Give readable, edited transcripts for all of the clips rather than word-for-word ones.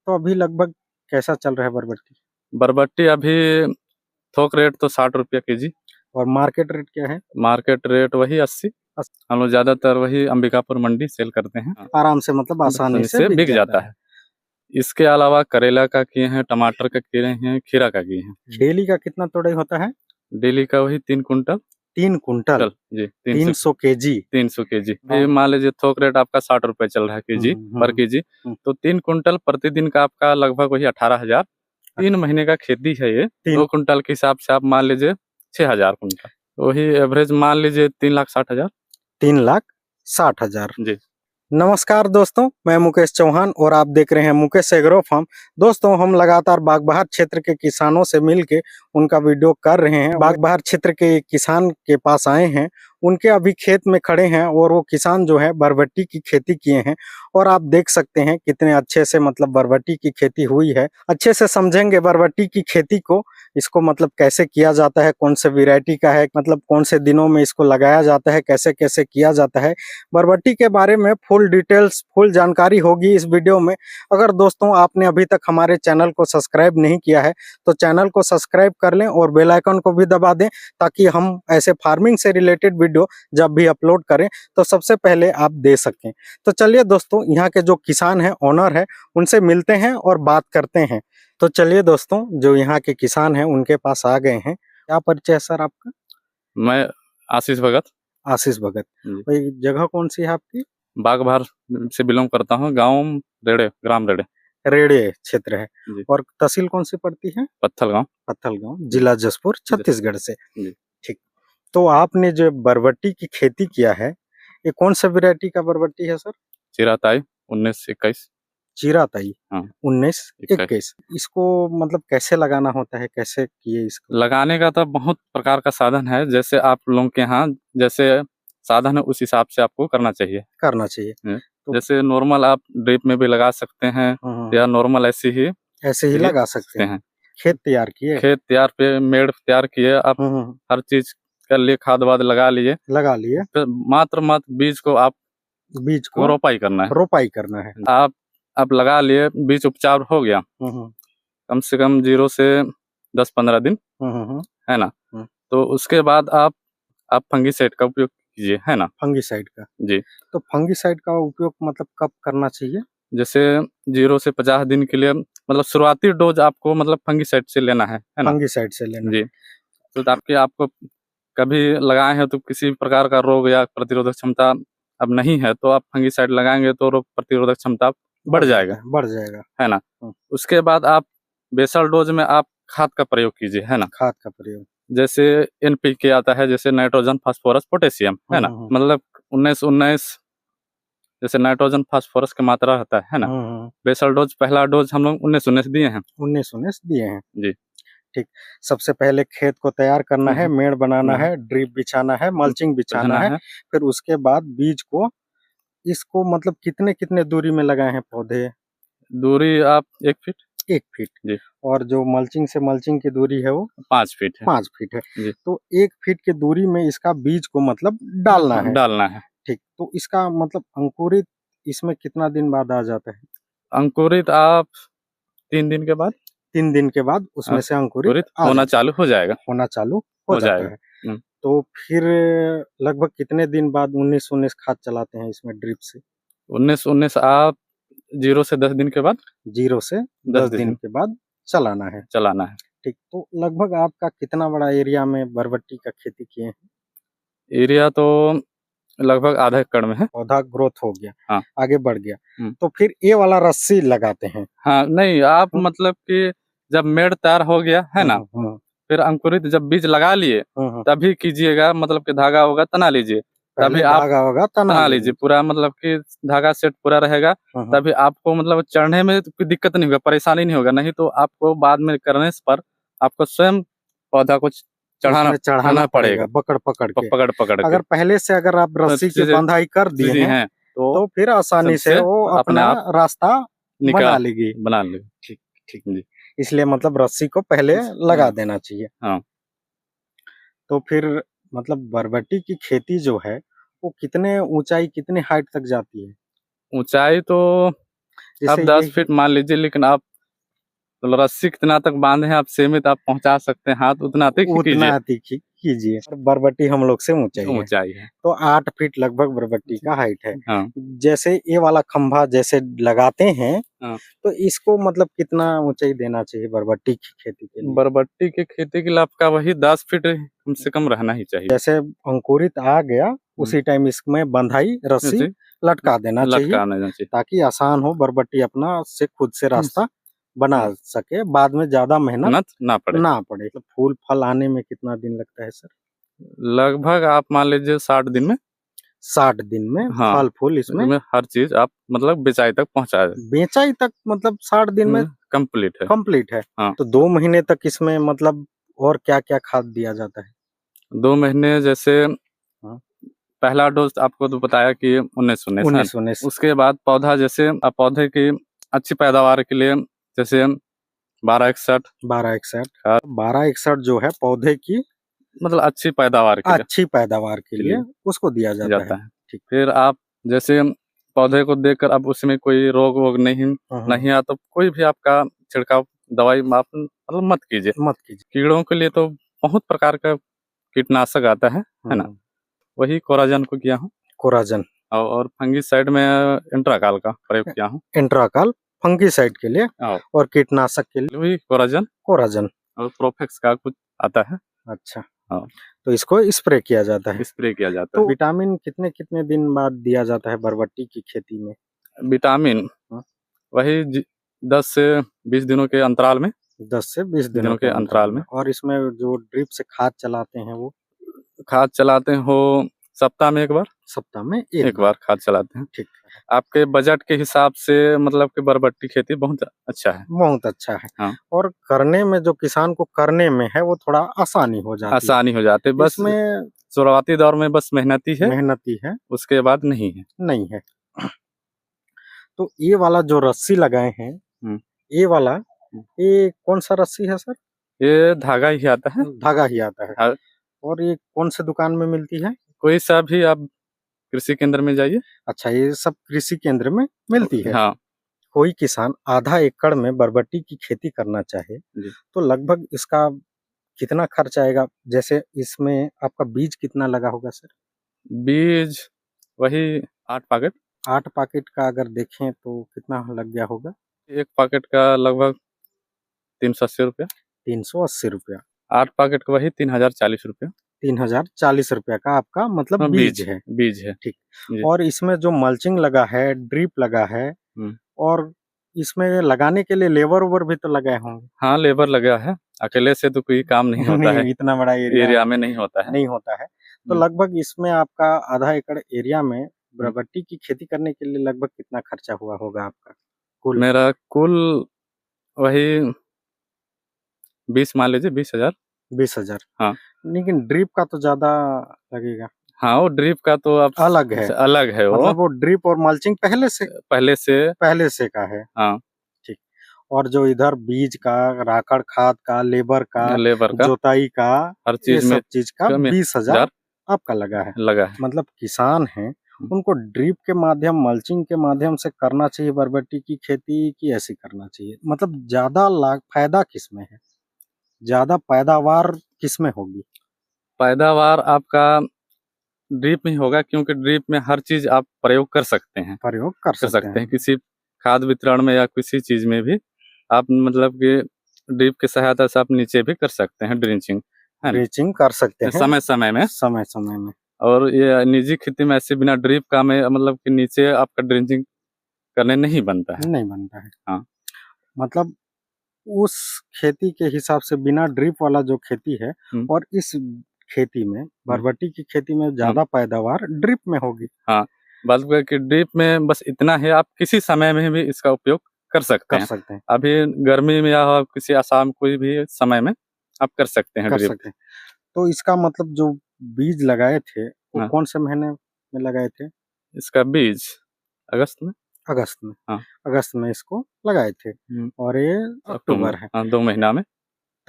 तो अभी लगभग कैसा चल रहा है बरबट्टी? बरबट्टी अभी थोक रेट तो 60 रुपये केजी और मार्केट रेट क्या है? मार्केट रेट वही 80। हम लोग ज्यादातर वही अंबिकापुर मंडी सेल करते हैं। आराम से मतलब आसानी से बिक जाता है। इसके अलावा करेला का किए हैं, टमाटर का किए हैं, खीरा का किए हैं। डेली का कितना तोड़ाई होता है? डेली का वही 3 कुंटल। 3 कुंटल जी, 300 केजी। 300 केजी भी मान लीजिए। थोक रेट आपका 60 रुपए चल रहा है केजी पर केजी। तो 3 कुंटल प्रतिदिन का आपका लगभग वही 18,000। 3 महीने का खेती है ये। 2 कुंटल के हिसाब से आप मान लीजिए 6,000 कुंटल, वही एवरेज मान लीजिए 3,60,000। 3,60,000 जी। नमस्कार दोस्तों, मैं मुकेश चौहान और आप देख रहे हैं मुकेश एग्रो फार्म। दोस्तों, हम लगातार बागबहार क्षेत्र के किसानों से मिलके उनका वीडियो कर रहे हैं। बागबहार क्षेत्र के किसान के पास आए हैं, उनके अभी खेत में खड़े हैं और वो किसान जो है बरबट्टी की खेती किए हैं। और आप देख सकते हैं कितने अच्छे से मतलब बरबट्टी की खेती हुई है। अच्छे से समझेंगे बरबट्टी की खेती को, इसको मतलब कैसे किया जाता है, कौन से वैरायटी का है, मतलब कौन से दिनों में इसको लगाया जाता है, कैसे कैसे किया जाता है। बरबट्टी के बारे में फुल डिटेल्स, फुल जानकारी होगी इस वीडियो में। अगर दोस्तों आपने अभी तक हमारे चैनल को सब्सक्राइब नहीं किया है तो चैनल को सब्सक्राइब कर लें और बेल आइकन को भी दबा दें, ताकि हम ऐसे फार्मिंग से रिलेटेड वीडियो जब भी अपलोड करें तो सबसे पहले आप दे सकें। तो चलिए दोस्तों, यहाँ के जो किसान हैं, ओनर है, उनसे मिलते हैं और बात करते हैं। तो चलिए दोस्तों, जो यहाँ के किसान हैं उनके पास आ गए हैं। क्या परिचय है सर आपका? मैं आशीष भगत। आशीष भगत। भाई, जगह कौन सी है आपकी? बागबहार से बिलोंग करता हूँ, गांव रेड़े, ग्राम रेड़े। रेड़े क्षेत्र है। और तहसील कौन सी पड़ती है? पत्थलगांव। पत्थलगांव, जिला जसपुर, छत्तीसगढ़ से। ठीक। तो आपने जो बरबट्टी की खेती किया है, ये कौन सा वैरायटी का बरबट्टी है सर? चिराताई 1921। चिराताई 1921। इसको मतलब कैसे लगाना होता है, कैसे किए इसको? लगाने का तो बहुत प्रकार का साधन है, जैसे आप लोगों के यहाँ जैसे साधन है उस हिसाब से आपको करना चाहिए। तो जैसे नॉर्मल आप ड्रिप में भी लगा सकते हैं या नॉर्मल ऐसे ही लगा सकते हैं। खेत तैयार किए, खेत तैयार पे मेड़ तैयार किए आप, हर चीज कर लिए, खाद वाद लगा लिए फिर मात्र बीज को रोपाई करना है। आप लगा लिए, बीज उपचार हो गया कम से कम 0 से 10-15 दिन, है ना। तो उसके बाद आप फंगीसाइड का उपयोग कीजिए, है ना। फंगीसाइड का? जी। तो फंगीसाइड का उपयोग मतलब कब करना चाहिए? जैसे 0 से 50 दिन के लिए, मतलब शुरुआती डोज आपको मतलब फंगीसाइड से लेना है ना। फंगीसाइड से लेना जी। तो ताकि आपको कभी लगाए हैं तो किसी प्रकार का रोग या प्रतिरोधक क्षमता अब नहीं है, तो आप फंगीसाइड लगाएंगे तो रोग प्रतिरोधक क्षमता बढ़ जाएगा, है ना। उसके बाद आप बेसल डोज में आप खाद का प्रयोग कीजिए, है ना। खाद का प्रयोग जैसे NPK आता है, जैसे नाइट्रोजन, फास्फोरस, पोटेशियम, है ना। मतलब 19-19 जैसे नाइट्रोजन फास्फोरस की मात्रा रहता है ना। बेसल डोज, पहला डोज हम लोग 19-19 दिए हैं। 19-19 दिए हैं जी। ठीक। सबसे पहले खेत को तैयार करना है, मेड़ बनाना है, ड्रिप बिछाना है, मल्चिंग बिछाना है। फिर उसके बाद बीज को, इसको मतलब कितने कितने दूरी में लगाए हैं पौधे? दूरी आप 1 फीट। 1 फीट जी। और जो मल्चिंग से मल्चिंग की दूरी है वो 5 फीट है। 5 फीट है जी। तो 1 फीट की दूरी में इसका बीज को मतलब डालना है। ठीक। तो इसका मतलब अंकुरित इसमें कितना दिन बाद आ जाता है? अंकुरित आप 3 दिन के बाद। 3 दिन के बाद उसमें से अंकुरित होना चालू हो जाता है। तो फिर लगभग कितने दिन बाद 19-19 खाद चलाते हैं इसमें ड्रिप से? 19-19 आप 0 से 10 दिन के बाद। 0 से 10 दिन के बाद चलाना है। ठीक। तो लगभग आपका कितना बड़ा एरिया में बरबट्टी का खेती किए हैं? एरिया तो लगभग आधा एकड़ में है। पौधा ग्रोथ हो गया, हाँ। आगे बढ़ गया, तो फिर ये वाला रस्सी लगाते हैं? हाँ, नहीं आप मतलब कि जब मेड़ तैयार हो गया है ना, फिर अंकुरित जब बीज लगा लिए तभी कीजिएगा, मतलब कि धागा होगा तना लीजिए, तभी आप धागा होगा तना लीजिए पूरा, मतलब कि धागा सेट पूरा रहेगा, तभी आपको मतलब चढ़ने में कोई दिक्कत नहीं होगा, परेशानी नहीं होगा। नहीं तो आपको बाद में करने पर आपको स्वयं पौधा को चढ़ाना पड़ेगा, पकड़ के। अगर पहले से अगर आप रस्सी की बंधाई कर दिए हैं तो फिर आसानी से वो अपना रास्ता बना लेगी। ठीक ठीक जी। इसलिए मतलब रस्सी को पहले लगा देना चाहिए। हाँ। तो फिर मतलब बरबट्टी की खेती जो है वो कितने ऊंचाई, कितने हाइट तक जाती है? ऊंचाई तो आप 10 फीट मान लीजिए, लेकिन आप रस्सी कितना तक बांधे हैं आप सीमित, आप पहुंचा सकते हैं हाथ उतना तक कीजिए। बरबट्टी हम लोग से ऊंचाई है तो 8 फीट लगभग बरबट्टी का हाइट है। हाँ। जैसे ये वाला खंभा जैसे लगाते हैं हाँ। तो इसको मतलब कितना ऊंचाई देना चाहिए बरबट्टी की खेती के लिए? बरबट्टी की खेती के लिए आपका वही 10 फीट कम से कम रहना ही चाहिए। जैसे अंकुरित आ गया उसी टाइम इसमें बंधाई रस्सी लटका देना चाहिए ताकि आसान हो, बरबट्टी अपना से खुद से रास्ता बना सके, बाद में ज्यादा मेहनत ना पड़े। तो फूल फल आने में कितना दिन लगता है सर? लगभग आप मान लीजिए 60 दिन में। 60 दिन में हाँ, फल फूल इसमें हर चीज आप मतलब बेचाई तक पहुंचा दे। बेचाई तक मतलब 60 दिन में कंप्लीट है। हाँ। तो 2 महीने तक इसमें मतलब और क्या क्या खाद दिया जाता है? 2 महीने जैसे पहला डोज आपको तो बताया कि 19 उसके बाद पौधा जैसे पौधे की अच्छी पैदावार के लिए जैसे 1261 जो है पौधे की मतलब अच्छी पैदावार के लिए उसको दिया जाता है। ठीक। फिर आप जैसे पौधे को देखकर अब उसमें कोई रोग वोग नहीं आया तो कोई भी आपका छिड़काव दवाई आप मतलब मत कीजिए। कीड़ों के लिए तो बहुत प्रकार का कीटनाशक आता है ना, वही कोराजन को किया हूँ। कोराजन और फंगीसाइड में इंट्राकाल का प्रयोग किया हूँ। इंट्राकाल फंगीसाइड के लिए और कीटनाशक के लिए वही कोराजन और प्रोफेक्स का कुछ आता है। अच्छा। हाँ, तो इसको स्प्रे किया जाता है। तो विटामिन कितने कितने दिन बाद दिया जाता है बरबट्टी की खेती में? विटामिन वही 10 से 20 दिनों के अंतराल में। 10 से 20 दिनों के अंतराल में। और इसमें जो ड्रिप से खाद चलाते हैं वो खाद चलाते हो सप्ताह में एक बार खाद चलाते हैं। ठीक। आपके बजट के हिसाब से मतलब कि बरबट्टी खेती बहुत अच्छा है। हाँ। और करने में जो किसान को करने में है वो थोड़ा आसानी हो जाती है। बस में शुरुआती दौर में बस मेहनती है, उसके बाद नहीं है। तो ये वाला जो रस्सी लगाए हैं, ये कौन सा रस्सी है सर? ये धागा ही आता है। और ये कौन से दुकान में मिलती है? कोई सा भी आप कृषि केंद्र में जाइए। अच्छा, ये सब कृषि केंद्र में मिलती है। हाँ। कोई किसान आधा एकड़ में बरबट्टी की खेती करना चाहे तो लगभग इसका कितना खर्च आएगा? जैसे इसमें आपका बीज कितना लगा होगा सर? बीज वही 8 पैकेट का अगर देखें तो कितना लग गया होगा? एक पैकेट का लगभग 380 रुपया। 8 पैकेट का वही 3040 रुपया। 3040 रुपया का आपका मतलब बीज है। ठीक। और इसमें जो मल्चिंग लगा है, ड्रिप लगा है, और इसमें लगाने के लिए लेबर भी तो लगाए होंगे? हाँ, लेबर लगा है, अकेले से तो कोई काम नहीं होता है। इतना बड़ा एरिया में नहीं होता है। तो लगभग इसमें आपका आधा एकड़ एरिया में बरबट्टी की खेती करने के लिए लगभग कितना खर्चा हुआ होगा आपका? मेरा कुल वही 20 मान लीजिए 20,000। हाँ। लेकिन ड्रिप का तो ज्यादा लगेगा। हाँ, वो ड्रिप का तो अब अलग है वो। मतलब वो ड्रिप और मल्चिंग पहले से का है। हाँ। ठीक। और जो इधर बीज का, राकड़ खाद का, लेबर का, जोताई का, हर चीज में 20,000 आपका लगा है। मतलब किसान है उनको ड्रिप के माध्यम, मल्चिंग के माध्यम से करना चाहिए बरबट्टी की खेती की ऐसी करना चाहिए? मतलब ज्यादा फायदा किसमें है, ज्यादा पैदावार किसमें होगी? पैदावार आपका ड्रिप में होगा, क्योंकि ड्रिप में हर चीज आप प्रयोग कर सकते हैं। किसी खाद वितरण में या किसी चीज में भी आप मतलब कि ड्रिप की सहायता से आप नीचे भी कर सकते हैं ड्रिंचिंग कर सकते हैं समय में। और ये निजी खेती में ऐसे बिना ड्रिप का में मतलब कि नीचे आपका ड्रिंचिंग करने नहीं बनता है। हाँ। मतलब उस खेती के हिसाब से बिना ड्रिप वाला जो खेती है और इस खेती में, बरबट्टी की खेती में ज्यादा पैदावार ड्रिप में होगी। हाँ, बल्कि कि ड्रिप में बस इतना है, आप किसी समय में भी इसका उपयोग कर सकते हैं। अभी गर्मी में या किसी आसाम कोई भी समय में आप कर सकते हैं ड्रिप। तो इसका मतलब जो बीज लगाए थे वो कौन से महीने में लगाए थे? इसका बीज अगस्त में। हाँ। अगस्त में इसको लगाए थे और ये अक्टूबर है। हाँ, 2 महीना में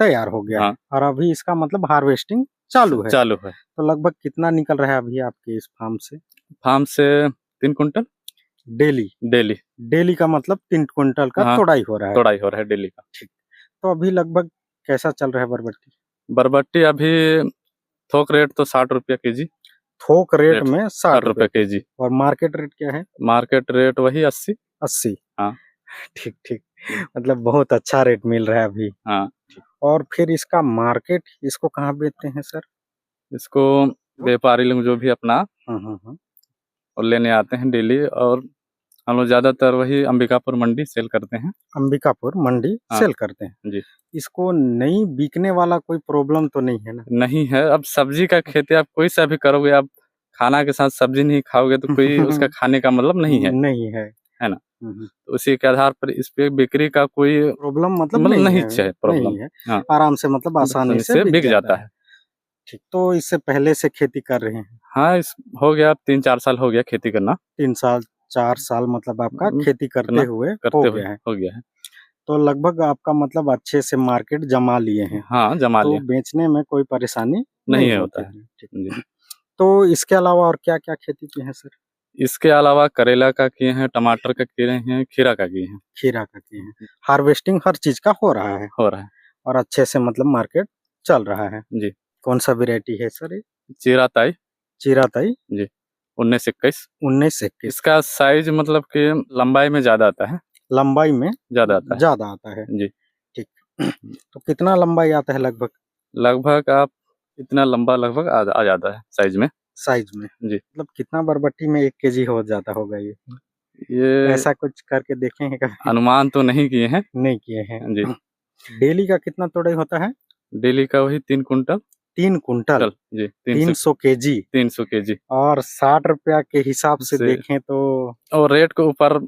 तैयार हो गया। हाँ। है। और अभी इसका मतलब हार्वेस्टिंग चालू है। तो लगभग कितना निकल रहा है अभी आपके इस फार्म से? 3 कुंटल। डेली डेली डेली का मतलब 3 क्विंटल का हाँ, तोड़ाई हो रहा है। तोड़ाई हो रहा है डेली का। ठीक। तो अभी लगभग कैसा चल रहा है बरबट्टी? बरबट्टी अभी थोक रेट तो 60 रुपया केजी। थोक रेट में 60 रुपया केजी। और मार्केट रेट क्या है? मार्केट रेट वही 80। हाँ। ठीक ठीक, मतलब बहुत अच्छा रेट मिल रहा है अभी। हाँ। और फिर इसका मार्केट, इसको कहाँ बेचते हैं सर? इसको व्यापारी लोग जो भी अपना और लेने आते हैं डेली, और हम लोग ज्यादातर वही अंबिकापुर मंडी सेल करते हैं। अंबिकापुर मंडी हाँ, सेल करते हैं जी। इसको नहीं बिकने वाला कोई प्रॉब्लम तो नहीं है ना? नहीं है। अब सब्जी का खेती आप कोई सा भी करोगे, आप खाना के साथ सब्जी नहीं खाओगे तो कोई उसका खाने का मतलब नहीं है। नहीं है, है ना? तो उसी के आधार पर इस पे बिक्री का कोई प्रॉब्लम मतलब नहीं है। प्रॉब्लम है। हाँ, आराम से मतलब आसानी से बिक जाता है। ठीक। तो इससे पहले से खेती कर रहे हैं? हाँ, इस हो गया 3-4 साल हो गया खेती करना। 3 साल 4 साल मतलब आपका खेती करते हुए हो गया है। तो लगभग आपका मतलब अच्छे से मार्केट जमा लिए हैं। हाँ, जमा लिए। तो बेचने में कोई परेशानी नहीं होता है। ठीक। तो इसके अलावा और क्या क्या खेती की है सर? इसके अलावा करेला का किए हैं, टमाटर का किए हैं, खीरा का किए हैं। खीरा का किए हैं। हार्वेस्टिंग हर चीज का हो रहा है? और अच्छे से मतलब मार्केट चल रहा है जी। कौन सा वेराइटी है सर ये? चिराताई जी। 19-21। इसका साइज मतलब कि लंबाई में ज्यादा आता है। लंबाई में ज्यादा आता है जी। ठीक। तो कितना लंबाई आता है लगभग आप इतना लंबा लगभग आ जाता है साइज में जी। मतलब कितना बरबट्टी में 1 केजी हो जाता होगा ये ऐसा कुछ करके देखे हैं क्या? अनुमान तो नहीं किए हैं। नहीं किए हैं जी। डेली का कितना तोड़ाई होता है? डेली का वही 3 कुंटल जी। 300 केजी 300 केजी। और 60 रुपया के हिसाब से देखें तो और रेट के ऊपर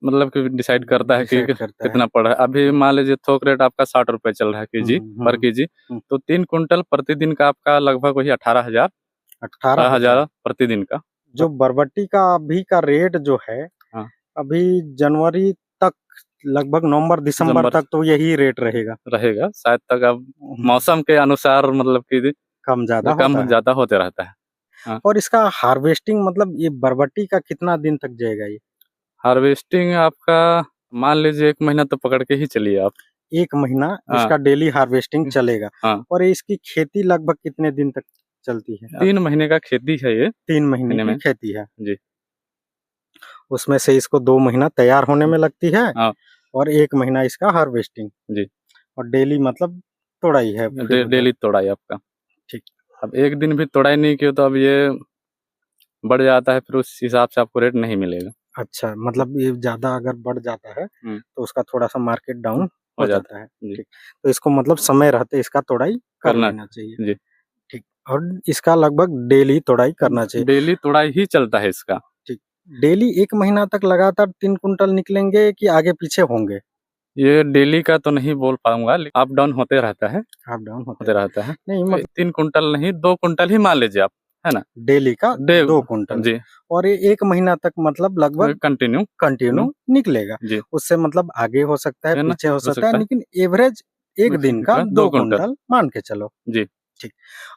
मतलब कि डिसाइड करता है कि कितना पड़ रहा है। अभी मान लीजिए थोक रेट आपका 60 रुपए चल रहा है केजी पर केजी, तो 3 कुंटल प्रतिदिन का आपका लगभग वही 18,000 प्रतिदिन का। जो बरबट्टी का अभी का रेट जो है अभी जनवरी तक लगभग नवंबर दिसंबर तक तो यही रेट रहेगा शायद तक। अब मौसम के अनुसार मतलब कि कम ज्यादा होते रहता है। हाँ। और इसका हार्वेस्टिंग मतलब ये बरबट्टी का कितना दिन तक जाएगा ये? हार्वेस्टिंग आपका मान लीजिए 1 महीना तो पकड़ के ही चलिए आप। 1 महीना इसका डेली हार्वेस्टिंग चलेगा। और इसकी खेती लगभग कितने दिन तक चलती है? 3 महीने का खेती है ये। 3 महीने की खेती है जी। उसमें से इसको 2 महीना तैयार होने में लगती है और 1 महीना इसका हार्वेस्टिंग जी। और डेली मतलब तोड़ाई है? डेली तोड़ाई आपका। ठीक। अब एक दिन भी तोड़ाई नहीं की तो अब ये बढ़ जाता है, फिर उस हिसाब से आपको रेट नहीं मिलेगा। अच्छा, मतलब ये ज्यादा अगर बढ़ जाता है तो उसका थोड़ा सा मार्केट डाउन हो जाता है। ठीक। तो इसको मतलब समय रहते इसका तोड़ाई कर लेना चाहिए जी। ठीक। और इसका लगभग डेली तोड़ाई करना चाहिए? डेली तोड़ाई ही चलता है इसका। ठीक। डेली 1 महीना तक लगातार 3 कुंटल निकलेंगे कि आगे पीछे होंगे? ये डेली का तो नहीं बोल पाऊंगा, अप डाउन होते रहता है। अप डाउन होते रहता है। नहीं मतलब 3 कुंटल नहीं 2 कुंटल ही मान लीजिए आप, है ना? डेली का 2 कुंटल जी। और ये 1 महीना तक मतलब लगभग कंटिन्यू निकलेगा जी। उससे मतलब आगे हो सकता है पीछे हो सकता है, लेकिन एवरेज एक दिन का 2 कुंटल मान के चलो जी। ठीक।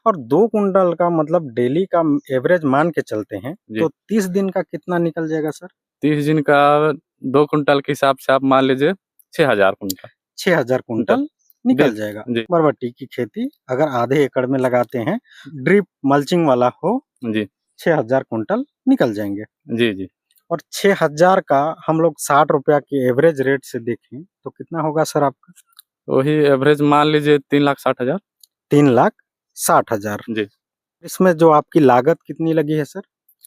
और 2 कुंटल का मतलब डेली का एवरेज मान के चलते हैं तो 30 दिन का कितना निकल जाएगा सर? 30 दिन का 2 कुंटल के हिसाब से आप मान लीजिए 6,000 कुंटल। 6,000 कुंटल निकल जाएगा। बरबट्टी की खेती अगर आधे एकड़ में लगाते हैं, ड्रिप मल्चिंग वाला हो जी, 6,000 कुंटल निकल जाएंगे जी जी। और 6,000 का हम लोग 60 रुपया के एवरेज रेट से देखें तो कितना होगा सर आपका? वही एवरेज मान लीजिए 3,60,000। 3,60,000 जी। इसमें जो आपकी लागत कितनी लगी है सर?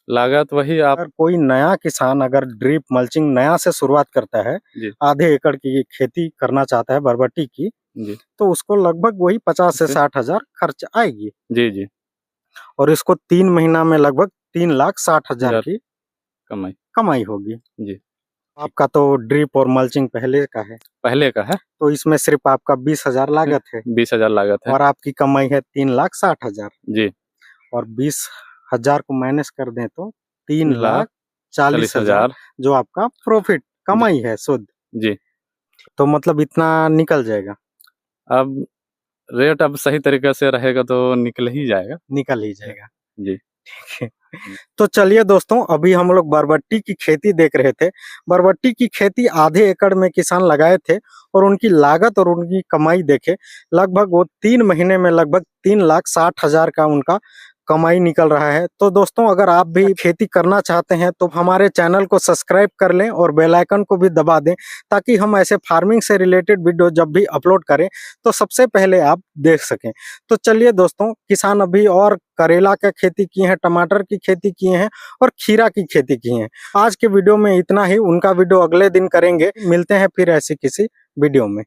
लागत वही आप अगर कोई नया किसान अगर ड्रिप मल्चिंग नया से शुरुआत करता है, आधे एकड़ की खेती करना चाहता है बरबट्टी की जी, तो उसको लगभग वही 50 से 60,000 खर्च आएगी जी जी। और इसको 3 महीना में लगभग 3,60,000 की कमाई होगी जी। आपका तो ड्रिप और मल्चिंग पहले का है तो इसमें सिर्फ आपका 20,000 लागत है। 20,000 लागत है और आपकी कमाई है 3,60,000 जी। और 20,000 को माइनस कर दें तो 3,40,000 जो आपका प्रॉफिट कमाई है शुद्ध जी। तो मतलब इतना निकल जाएगा। अब रेट अब सही तरीके से रहेगा तो निकल ही जाएगा जी। ठीक है। तो चलिए दोस्तों, अभी हम लोग बरबट्टी की खेती देख रहे थे। बरबट्टी की खेती आधे एकड़ में किसान लगाए थे और उनकी लागत और उनकी कमाई देखे, लगभग वो 3 महीने में लगभग 3,60,000 का उनका कमाई निकल रहा है। तो दोस्तों, अगर आप भी खेती करना चाहते हैं तो हमारे चैनल को सब्सक्राइब कर लें और बेल आइकन को भी दबा दें, ताकि हम ऐसे फार्मिंग से रिलेटेड वीडियो जब भी अपलोड करें तो सबसे पहले आप देख सकें। तो चलिए दोस्तों, किसान अभी और करेला का खेती किए हैं, टमाटर की खेती किए हैं और खीरा की खेती किए हैं। आज के वीडियो में इतना ही, उनका वीडियो अगले दिन करेंगे। मिलते हैं फिर ऐसी किसी वीडियो में।